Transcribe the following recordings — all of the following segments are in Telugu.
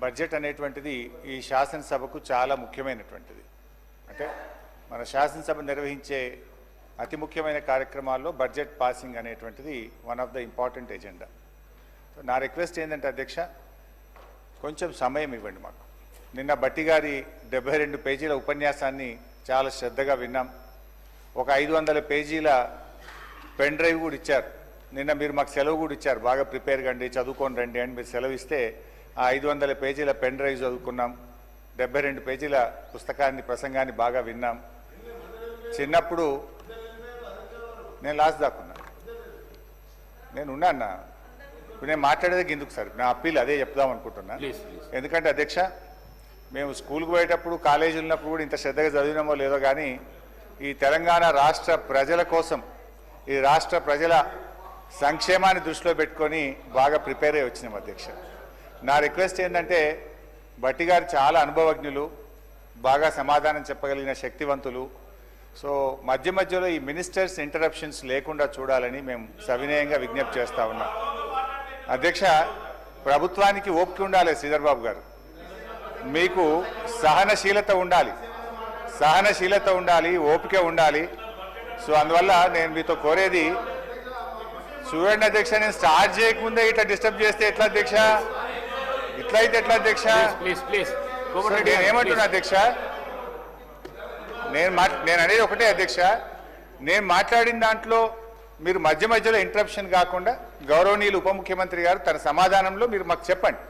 బడ్జెట్ అనేటువంటిది ఈ శాసనసభకు చాలా ముఖ్యమైనటువంటిది. అంటే మన శాసనసభ నిర్వహించే అతి ముఖ్యమైన కార్యక్రమాల్లో బడ్జెట్ పాసింగ్ అనేటువంటిది one of the important agenda. నా రిక్వెస్ట్ ఏంటంటే అధ్యక్ష, కొంచెం సమయం ఇవ్వండి మాకు. నిన్న బట్టి గారి 72 పేజీల ఉపన్యాసాన్ని చాలా శ్రద్ధగా విన్నాం. ఒక 500 పేజీల పెన్ డ్రైవ్ కూడా ఇచ్చారు. నిన్న మీరు మాకు సెలవు కూడా ఇచ్చారు, బాగా ప్రిపేర్ కండి, చదువుకొని రండి అని మీరు సెలవు ఇస్తే ఆ 500 పేజీల పెన్ డ్రైవ్ చదువుకున్నాం. 72 పేజీల ప్రసంగాన్ని బాగా విన్నాం. చిన్నప్పుడు నేను లాస్ట్ దాకున్నా, నేను ఉన్నాను. ఇప్పుడు నేను మాట్లాడేది ఎందుకు సార్, నా అప్పీల్ అదే చెప్దాం అనుకుంటున్నా. ఎందుకంటే అధ్యక్ష, మేము స్కూల్కి పోయేటప్పుడు కాలేజీలు ఉన్నప్పుడు కూడా ఇంత శ్రద్ధగా చదివినామో లేదో కానీ ఈ తెలంగాణ రాష్ట్ర ప్రజల కోసం, ఈ రాష్ట్ర ప్రజల సంక్షేమాన్ని దృష్టిలో పెట్టుకొని బాగా ప్రిపేర్ అయ్యి వచ్చినాం అధ్యక్ష. నా రిక్వెస్ట్ ఏంటంటే, బట్టి గారు చాలా అనుభవజ్ఞులు, బాగా సమాధానం చెప్పగలిగిన శక్తివంతులు. సో మధ్య మధ్యలో ఈ మినిస్టర్స్ ఇంటరప్షన్స్ లేకుండా చూడాలని మేము సవినయంగా విజ్ఞప్తి చేస్తూ ఉన్నాం. అధ్యక్ష, ప్రభుత్వానికి ఓపిక ఉండాలి. శ్రీధర్ బాబు గారు, మీకు సహనశీలత ఉండాలి, ఓపిక ఉండాలి. సో అందువల్ల నేను మీతో కోరేది, చూడండి అధ్యక్ష, నేను స్టార్ట్ చేయకముందే ఇట్లా డిస్టర్బ్ చేస్తే ఎట్లా అధ్యక్ష? ఇట్లా అయితే ఎట్లా అధ్యక్ష? నేను ఏమంటున్నా అధ్యక్ష, నేను అనేది ఒకటే అధ్యక్ష, నేను మాట్లాడిన దాంట్లో మీరు మధ్య మధ్యలో ఇంటరప్షన్ కాకుండా గౌరవనీయులు ఉప ముఖ్యమంత్రి గారు తన సమాధానంలో మీరు మాకు చెప్పండి,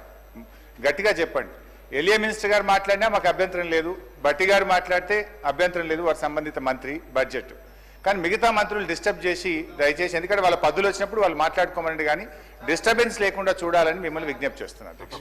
గట్టిగా చెప్పండి. ఎలియా మినిస్టర్ గారు మాట్లాడినా మాకు అభ్యంతరం లేదు, బట్టి గారు మాట్లాడితే అభ్యంతరం లేదు, వారి సంబంధిత మంత్రి బడ్జెట్. కానీ మిగతా మంత్రులు డిస్టర్బ్ చేసి దయచేసి, ఎందుకంటే వాళ్ళ పద్ధతులు వచ్చినప్పుడు వాళ్ళు మాట్లాడుకోమనండి, కానీ డిస్టర్బెన్స్ లేకుండా చూడాలని మిమ్మల్ని విజ్ఞప్తి చేస్తున్నాను అధ్యక్ష.